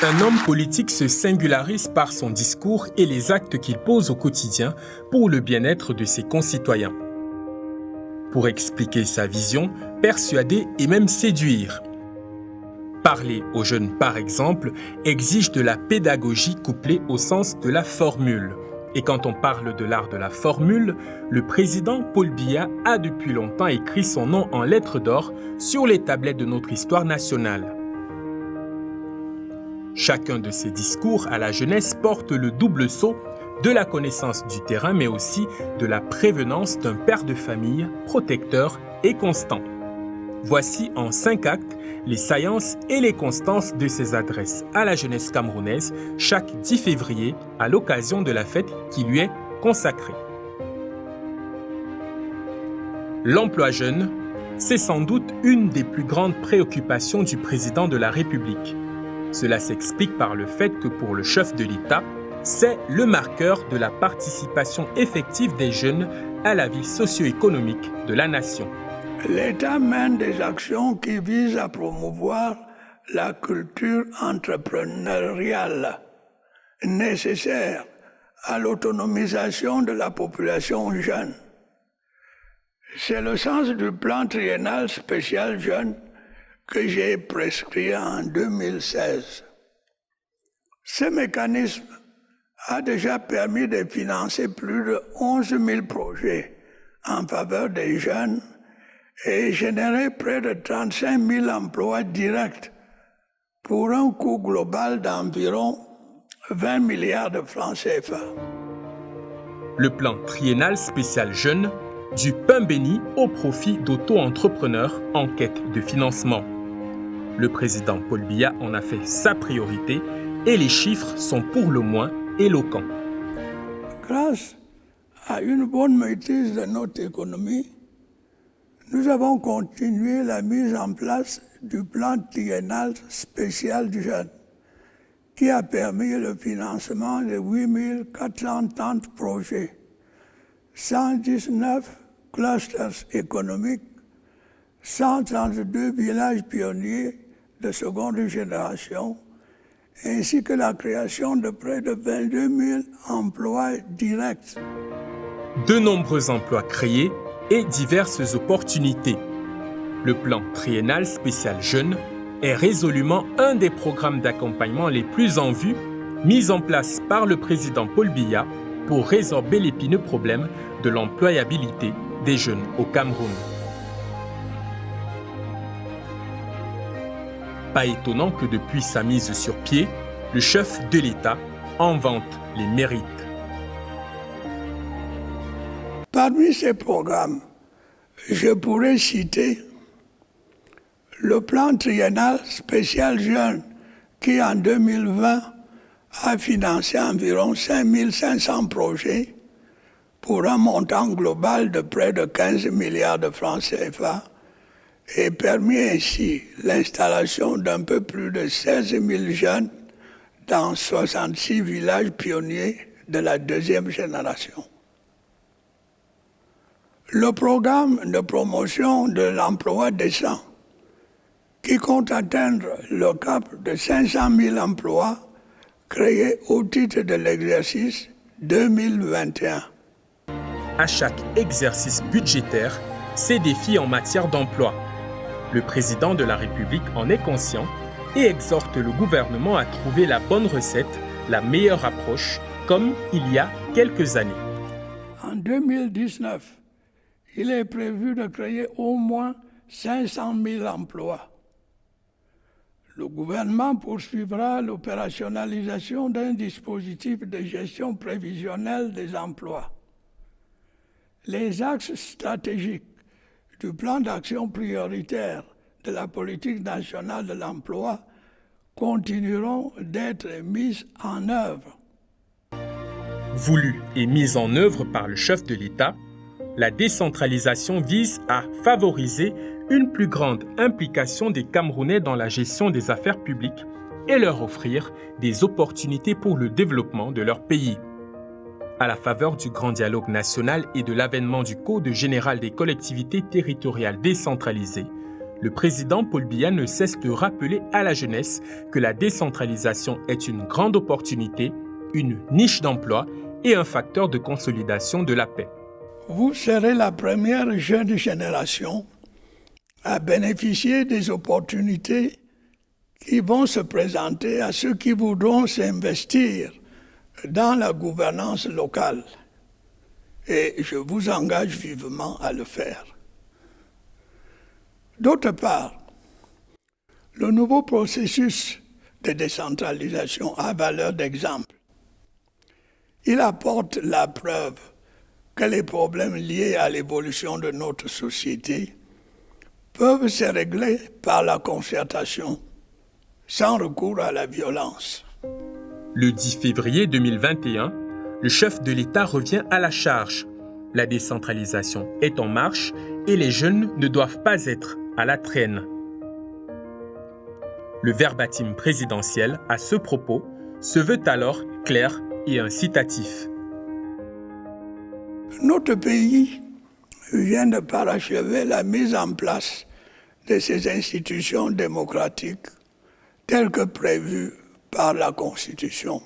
Un homme politique se singularise par son discours et les actes qu'il pose au quotidien pour le bien-être de ses concitoyens. Pour expliquer sa vision, persuader et même séduire. Parler aux jeunes, par exemple, exige de la pédagogie couplée au sens de la formule. Et quand on parle de l'art de la formule, le président Paul Biya a depuis longtemps écrit son nom en lettres d'or sur les tablettes de notre histoire nationale. Chacun de ses discours à la jeunesse porte le double sceau de la connaissance du terrain, mais aussi de la prévenance d'un père de famille protecteur et constant. Voici en 5 actes les saillances et les constances de ses adresses à la jeunesse camerounaise chaque 10 février à l'occasion de la fête qui lui est consacrée. L'emploi jeune, c'est sans doute une des plus grandes préoccupations du président de la République. Cela s'explique par le fait que pour le chef de l'État, c'est le marqueur de la participation effective des jeunes à la vie socio-économique de la nation. L'État mène des actions qui visent à promouvoir la culture entrepreneuriale nécessaire à l'autonomisation de la population jeune. C'est le sens du plan triennal spécial jeune que j'ai prescrit en 2016. Ce mécanisme a déjà permis de financer plus de 11 000 projets en faveur des jeunes et générer près de 35 000 emplois directs pour un coût global d'environ 20 milliards de francs CFA. Le plan triennal spécial jeune, du pain béni au profit d'auto-entrepreneurs en quête de financement. Le président Paul Biya en a fait sa priorité et les chiffres sont pour le moins éloquents. Grâce à une bonne maîtrise de notre économie, nous avons continué la mise en place du plan triennal spécial jeune qui a permis le financement de 8 430 projets, 119 clusters économiques, 132 villages pionniers de seconde génération, ainsi que la création de près de 22 000 emplois directs. De nombreux emplois créés et diverses opportunités. Le plan triennal spécial jeune est résolument un des programmes d'accompagnement les plus en vue mis en place par le président Paul Biya pour résorber l'épineux problème de l'employabilité des jeunes au Cameroun. Pas étonnant que depuis sa mise sur pied, le chef de l'État en vante les mérites. Parmi ces programmes, je pourrais citer le plan triennal spécial jeune qui en 2020 a financé environ 5 500 projets pour un montant global de près de 15 milliards de francs CFA et permis ainsi l'installation d'un peu plus de 16 000 jeunes dans 66 villages pionniers de la deuxième génération. Le programme de promotion de l'emploi décent, qui compte atteindre le cap de 500 000 emplois créés au titre de l'exercice 2021. À chaque exercice budgétaire, ses défis en matière d'emploi. Le président de la République en est conscient et exhorte le gouvernement à trouver la bonne recette, la meilleure approche, comme il y a quelques années. En 2019, il est prévu de créer au moins 500 000 emplois. Le gouvernement poursuivra l'opérationnalisation d'un dispositif de gestion prévisionnelle des emplois. Les axes stratégiques du plan d'action prioritaire de la politique nationale de l'emploi continueront d'être mis en œuvre. Voulue et mise en œuvre par le chef de l'État, la décentralisation vise à favoriser une plus grande implication des Camerounais dans la gestion des affaires publiques et leur offrir des opportunités pour le développement de leur pays. À la faveur du grand dialogue national et de l'avènement du Code général des collectivités territoriales décentralisées, le président Paul Biya ne cesse de rappeler à la jeunesse que la décentralisation est une grande opportunité, une niche d'emploi et un facteur de consolidation de la paix. Vous serez la première jeune génération à bénéficier des opportunités qui vont se présenter à ceux qui voudront s'investir dans la gouvernance locale. Et je vous engage vivement à le faire. D'autre part, le nouveau processus de décentralisation a valeur d'exemple. Il apporte la preuve que les problèmes liés à l'évolution de notre société peuvent se régler par la concertation, sans recours à la violence. Le 10 février 2021, le chef de l'État revient à la charge. La décentralisation est en marche et les jeunes ne doivent pas être à la traîne. Le verbatim présidentiel, à ce propos, se veut alors clair et incitatif. Notre pays vient de parachever la mise en place de ces institutions démocratiques telles que prévues par la Constitution.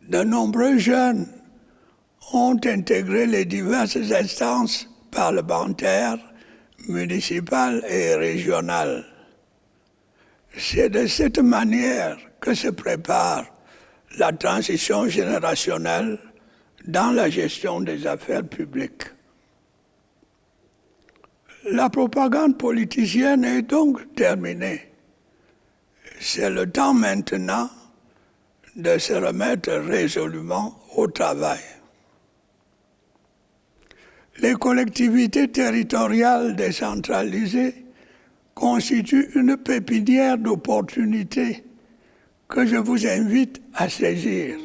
De nombreux jeunes ont intégré les diverses instances parlementaires, municipales et régionales. C'est de cette manière que se prépare la transition générationnelle dans la gestion des affaires publiques. La propagande politicienne est donc terminée. C'est le temps maintenant de se remettre résolument au travail. Les collectivités territoriales décentralisées constituent une pépinière d'opportunités que je vous invite à saisir.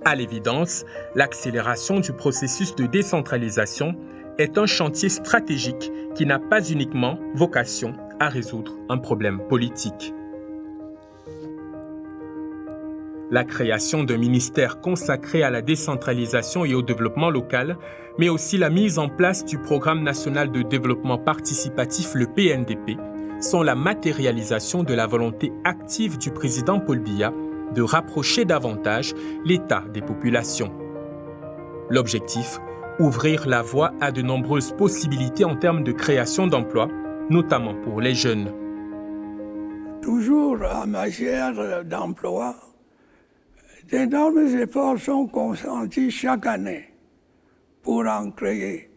À l'évidence, l'accélération du processus de décentralisation est un chantier stratégique qui n'a pas uniquement vocation à résoudre un problème politique. La création d'un ministère consacré à la décentralisation et au développement local, mais aussi la mise en place du Programme national de développement participatif, le PNDP, sont la matérialisation de la volonté active du président Paul Biya de rapprocher davantage l'État des populations. L'objectif, ouvrir la voie à de nombreuses possibilités en termes de création d'emplois, notamment pour les jeunes. Toujours en matière d'emploi, d'énormes efforts sont consentis chaque année pour en créer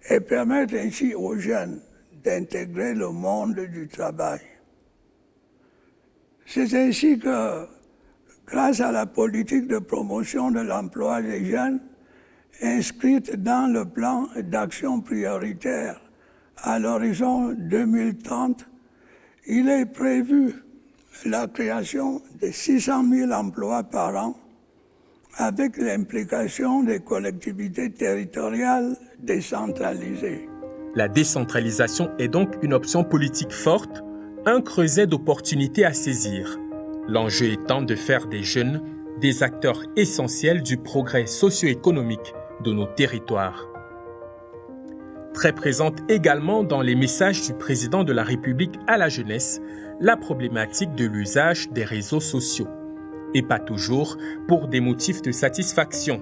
et permettre ainsi aux jeunes d'intégrer le monde du travail. C'est ainsi que, grâce à la politique de promotion de l'emploi des jeunes, inscrite dans le plan d'action prioritaire à l'horizon 2030, il est prévu la création de 600 000 emplois par an avec l'implication des collectivités territoriales décentralisées. La décentralisation est donc une option politique forte, un creuset d'opportunités à saisir. L'enjeu étant de faire des jeunes des acteurs essentiels du progrès socio-économique de nos territoires. Très présente également dans les messages du président de la République à la jeunesse, la problématique de l'usage des réseaux sociaux. Et pas toujours pour des motifs de satisfaction.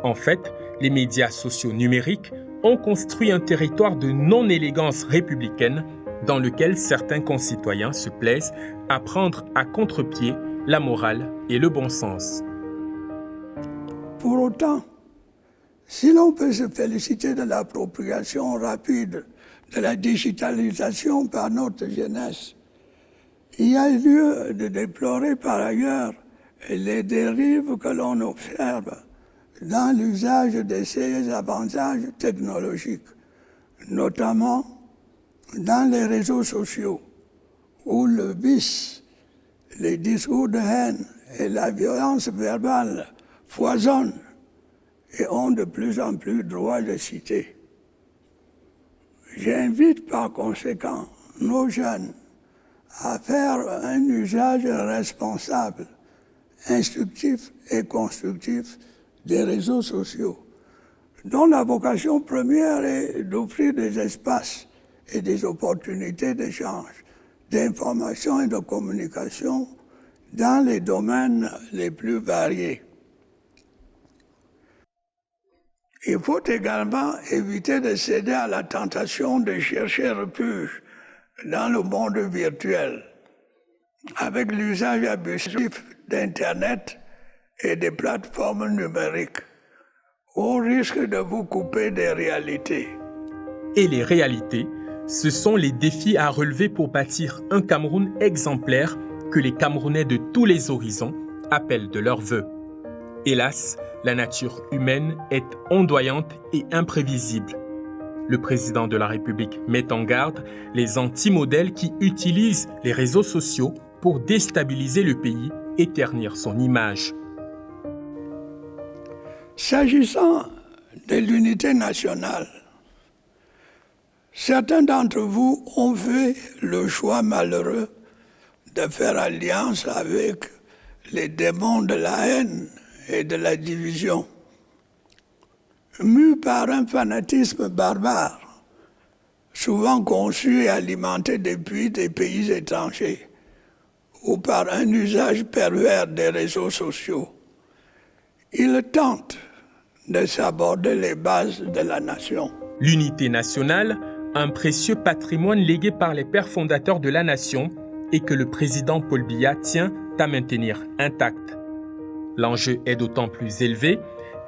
En fait, les médias sociaux numériques ont construit un territoire de non-élégance républicaine dans lequel certains concitoyens se plaisent à prendre à contre-pied la morale et le bon sens. Pour autant, si l'on peut se féliciter de l'appropriation rapide de la digitalisation par notre jeunesse, il y a lieu de déplorer par ailleurs les dérives que l'on observe dans l'usage de ces avantages technologiques, notamment dans les réseaux sociaux, où le vice, les discours de haine et la violence verbale foisonnent et ont de plus en plus droit de citer. J'invite par conséquent nos jeunes à faire un usage responsable, instructif et constructif des réseaux sociaux, dont la vocation première est d'offrir des espaces et des opportunités d'échange, d'information et de communication dans les domaines les plus variés. Il faut également éviter de céder à la tentation de chercher refuge dans le monde virtuel, avec l'usage abusif d'Internet et des plateformes numériques, au risque de vous couper des réalités. Et les réalités, ce sont les défis à relever pour bâtir un Cameroun exemplaire que les Camerounais de tous les horizons appellent de leur vœu. Hélas, la nature humaine est ondoyante et imprévisible. Le président de la République met en garde les anti-modèles qui utilisent les réseaux sociaux pour déstabiliser le pays et ternir son image. S'agissant de l'unité nationale, certains d'entre vous ont fait le choix malheureux de faire alliance avec les démons de la haine et de la division, mus par un fanatisme barbare, souvent conçu et alimenté depuis des pays étrangers, ou par un usage pervers des réseaux sociaux. Ils tentent de saborder les bases de la nation. L'unité nationale, un précieux patrimoine légué par les pères fondateurs de la nation et que le président Paul Biya tient à maintenir intact. L'enjeu est d'autant plus élevé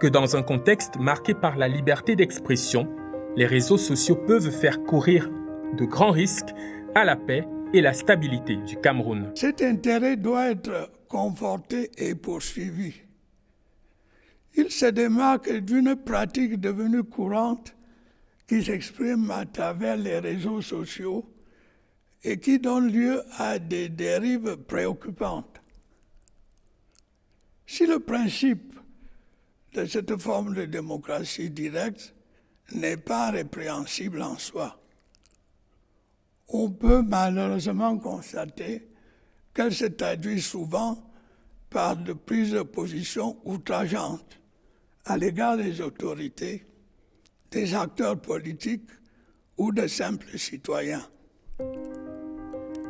que dans un contexte marqué par la liberté d'expression, les réseaux sociaux peuvent faire courir de grands risques à la paix et la stabilité du Cameroun. Cet intérêt doit être conforté et poursuivi. Il se démarque d'une pratique devenue courante qui s'exprime à travers les réseaux sociaux et qui donne lieu à des dérives préoccupantes. Si le principe de cette forme de démocratie directe n'est pas répréhensible en soi, on peut malheureusement constater qu'elle se traduit souvent par de prises de position outrageantes à l'égard des autorités, des acteurs politiques ou de simples citoyens.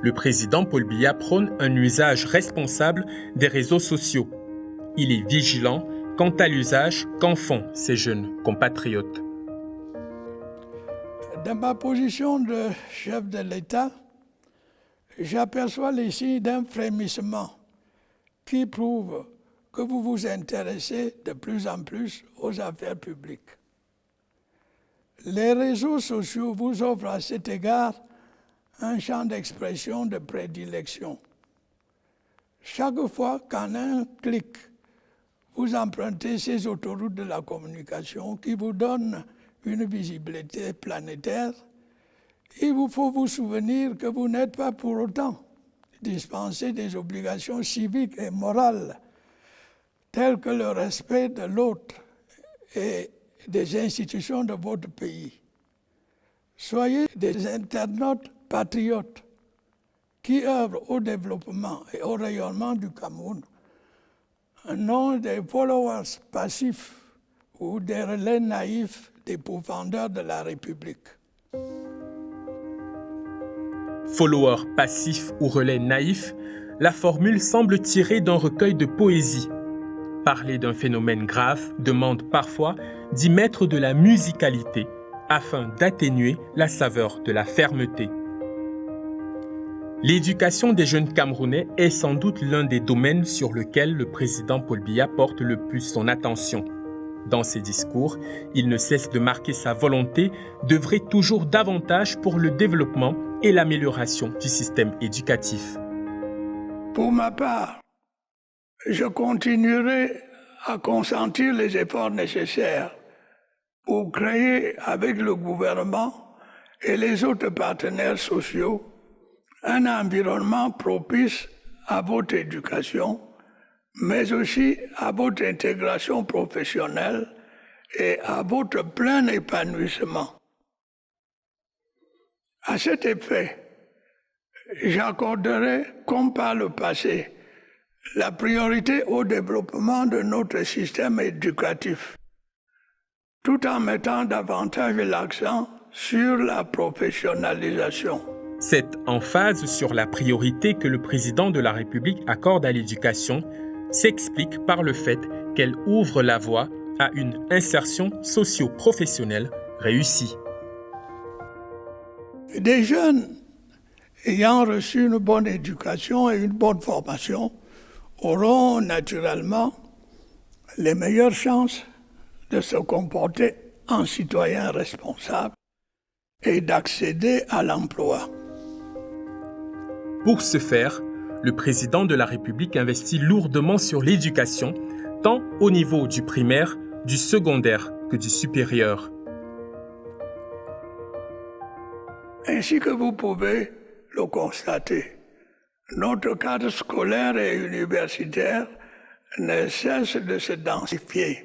Le président Paul Biya prône un usage responsable des réseaux sociaux. Il est vigilant quant à l'usage qu'en font ses jeunes compatriotes. Dans ma position de chef de l'État, j'aperçois les signes d'un frémissement qui prouve que vous vous intéressez de plus en plus aux affaires publiques. Les réseaux sociaux vous offrent à cet égard un champ d'expression de prédilection. Chaque fois qu'en un clic, vous empruntez ces autoroutes de la communication qui vous donnent une visibilité planétaire, il vous faut vous souvenir que vous n'êtes pas pour autant dispensé des obligations civiques et morales, telles que le respect de l'autre et des institutions de votre pays. Soyez des internautes patriotes qui œuvrent au développement et au rayonnement du Cameroun, non des followers passifs ou des relais naïfs des pourfendeurs de la République. Follower passif ou relais naïf, la formule semble tirée d'un recueil de poésie. Parler d'un phénomène grave demande parfois d'y mettre de la musicalité afin d'atténuer la saveur de la fermeté. L'éducation des jeunes Camerounais est sans doute l'un des domaines sur lequel le président Paul Biya porte le plus son attention. Dans ses discours, il ne cesse de marquer sa volonté d'œuvrer toujours davantage pour le développement et l'amélioration du système éducatif. Pour ma part, je continuerai à consentir les efforts nécessaires pour créer avec le gouvernement et les autres partenaires sociaux un environnement propice à votre éducation, mais aussi à votre intégration professionnelle et à votre plein épanouissement. À cet effet, j'accorderai, comme par le passé, la priorité au développement de notre système éducatif, tout en mettant davantage l'accent sur la professionnalisation. Cette emphase sur la priorité que le président de la République accorde à l'éducation s'explique par le fait qu'elle ouvre la voie à une insertion socio-professionnelle réussie. Des jeunes ayant reçu une bonne éducation et une bonne formation auront naturellement les meilleures chances de se comporter en citoyens responsables et d'accéder à l'emploi. Pour ce faire, le président de la République investit lourdement sur l'éducation, tant au niveau du primaire, du secondaire que du supérieur. Ainsi que vous pouvez le constater, notre cadre scolaire et universitaire ne cesse de se densifier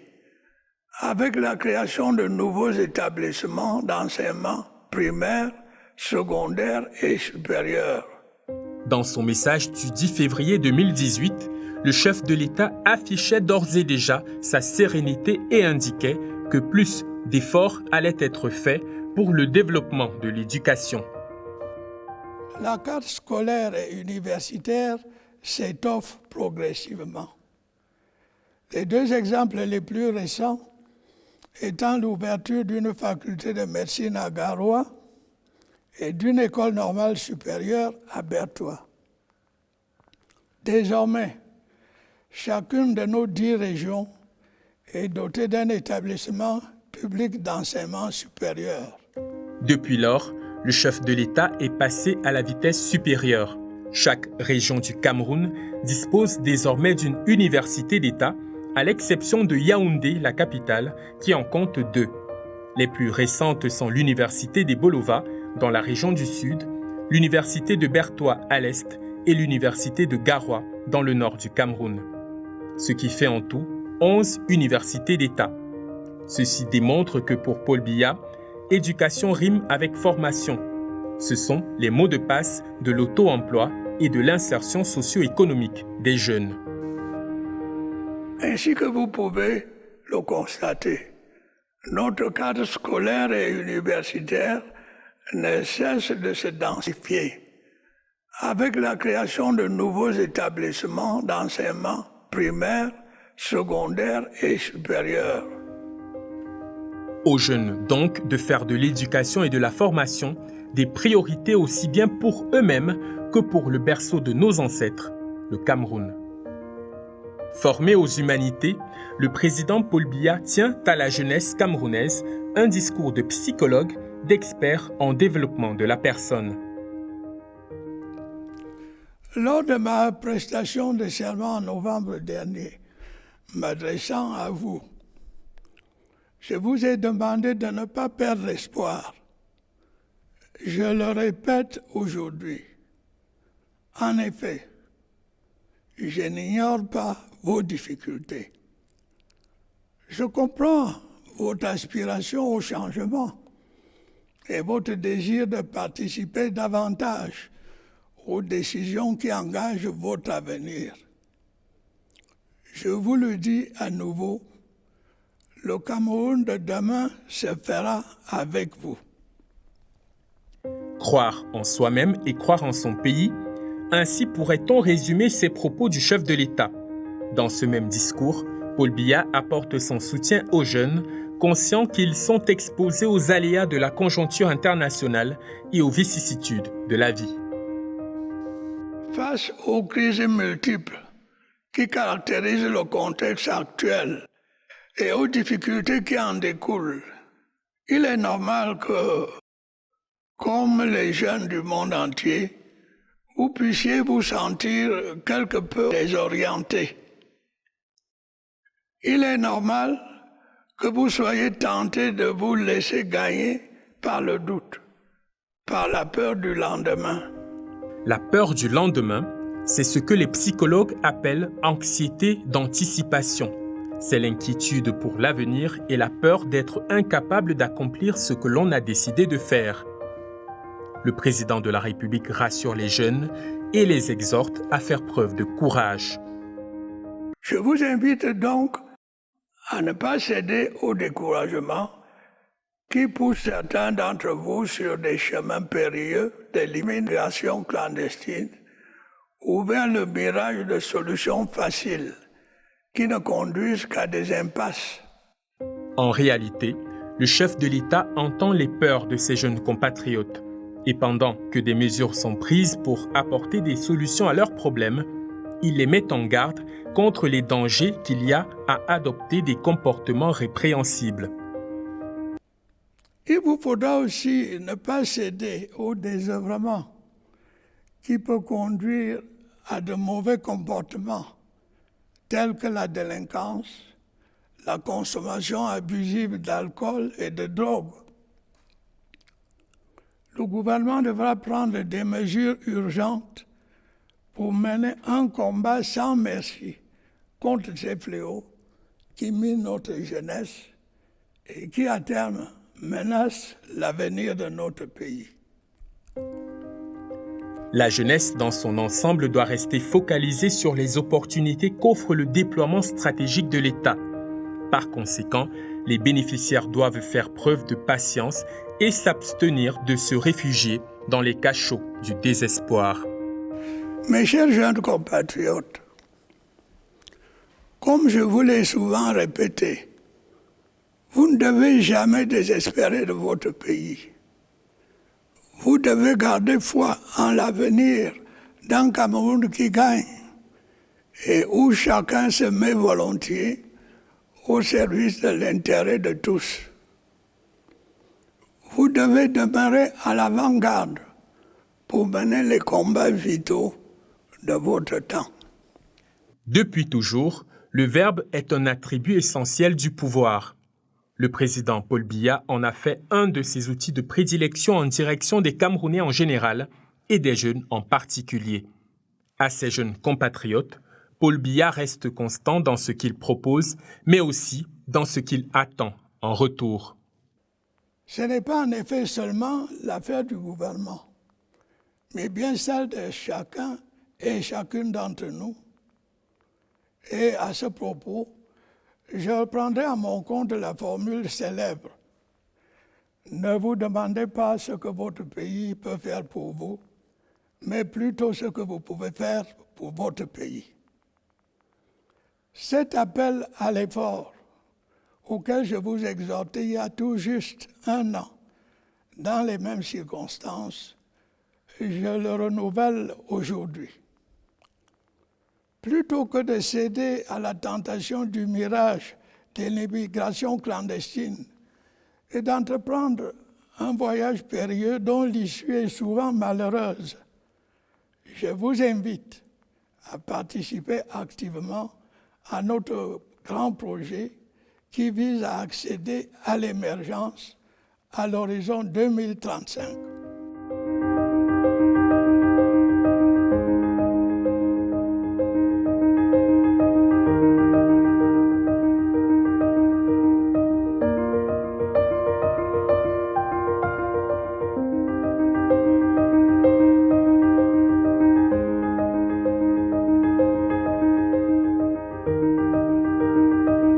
avec la création de nouveaux établissements d'enseignement primaire, secondaire et supérieur. Dans son message du 10 février 2018, le chef de l'État affichait d'ores et déjà sa sérénité et indiquait que plus d'efforts allaient être faits pour le développement de l'éducation. La carte scolaire et universitaire s'étoffe progressivement. Les deux exemples les plus récents étant l'ouverture d'une faculté de médecine à Garoua et d'une école normale supérieure à Berthois. Désormais, chacune de nos 10 régions est dotée d'un établissement public d'enseignement supérieur. Depuis lors, le chef de l'État est passé à la vitesse supérieure. Chaque région du Cameroun dispose désormais d'une université d'État, à l'exception de Yaoundé, la capitale, qui en compte 2. Les plus récentes sont l'université des Bolova, dans la région du Sud, l'université de Berthois à l'Est et l'université de Garoua, dans le nord du Cameroun. Ce qui fait en tout 11 universités d'État. Ceci démontre que pour Paul Biya, éducation rime avec formation. Ce sont les mots de passe de l'auto-emploi et de l'insertion socio-économique des jeunes. Ainsi que vous pouvez le constater, notre cadre scolaire et universitaire ne cesse de se densifier avec la création de nouveaux établissements d'enseignement primaire, secondaire et supérieur. Aux jeunes, donc, de faire de l'éducation et de la formation des priorités aussi bien pour eux-mêmes que pour le berceau de nos ancêtres, le Cameroun. Formé aux humanités, le président Paul Biya tient à la jeunesse camerounaise un discours de psychologue, d'expert en développement de la personne. Lors de ma prestation de serment en novembre dernier, m'adressant à vous, je vous ai demandé de ne pas perdre espoir. Je le répète aujourd'hui. En effet, je n'ignore pas vos difficultés. Je comprends votre aspiration au changement et votre désir de participer davantage aux décisions qui engagent votre avenir. Je vous le dis à nouveau, le Cameroun de demain se fera avec vous. Croire en soi-même et croire en son pays, ainsi pourrait-on résumer ces propos du chef de l'État. Dans ce même discours, Paul Biya apporte son soutien aux jeunes, conscients qu'ils sont exposés aux aléas de la conjoncture internationale et aux vicissitudes de la vie. Face aux crises multiples qui caractérisent le contexte actuel et aux difficultés qui en découlent, il est normal que, comme les jeunes du monde entier, vous puissiez vous sentir quelque peu désorienté. Il est normal que vous soyez tenté de vous laisser gagner par le doute, par la peur du lendemain. La peur du lendemain, c'est ce que les psychologues appellent anxiété d'anticipation. C'est l'inquiétude pour l'avenir et la peur d'être incapable d'accomplir ce que l'on a décidé de faire. Le président de la République rassure les jeunes et les exhorte à faire preuve de courage. Je vous invite donc à ne pas céder au découragement qui pousse certains d'entre vous sur des chemins périlleux de l'immigration clandestine ou vers le mirage de solutions faciles qui ne conduisent qu'à des impasses. En réalité, le chef de l'État entend les peurs de ses jeunes compatriotes. Et pendant que des mesures sont prises pour apporter des solutions à leurs problèmes, il les met en garde contre les dangers qu'il y a à adopter des comportements répréhensibles. Il vous faudra aussi ne pas céder au désœuvrement qui peut conduire à de mauvais comportements tels que la délinquance, la consommation abusive d'alcool et de drogue. Le gouvernement devra prendre des mesures urgentes pour mener un combat sans merci contre ces fléaux qui minent notre jeunesse et qui, à terme, menacent l'avenir de notre pays. La jeunesse dans son ensemble doit rester focalisée sur les opportunités qu'offre le déploiement stratégique de l'État. Par conséquent, les bénéficiaires doivent faire preuve de patience et s'abstenir de se réfugier dans les cachots du désespoir. Mes chers jeunes compatriotes, comme je vous l'ai souvent répété, vous ne devez jamais désespérer de votre pays. Vous devez garder foi en l'avenir d'un Cameroun qui gagne et où chacun se met volontiers au service de l'intérêt de tous. Vous devez demeurer à l'avant-garde pour mener les combats vitaux de votre temps. Depuis toujours, le verbe est un attribut essentiel du pouvoir. Le président Paul Biya en a fait un de ses outils de prédilection en direction des Camerounais en général et des jeunes en particulier. À ses jeunes compatriotes, Paul Biya reste constant dans ce qu'il propose, mais aussi dans ce qu'il attend en retour. Ce n'est pas en effet seulement l'affaire du gouvernement, mais bien celle de chacun et chacune d'entre nous. Et à ce propos, je reprendrai à mon compte la formule célèbre. Ne vous demandez pas ce que votre pays peut faire pour vous, mais plutôt ce que vous pouvez faire pour votre pays. Cet appel à l'effort auquel je vous exhortais il y a tout juste un an, dans les mêmes circonstances, je le renouvelle aujourd'hui. Plutôt que de céder à la tentation du mirage de l'immigration clandestine et d'entreprendre un voyage périlleux dont l'issue est souvent malheureuse, je vous invite à participer activement à notre grand projet qui vise à accéder à l'émergence à l'horizon 2035.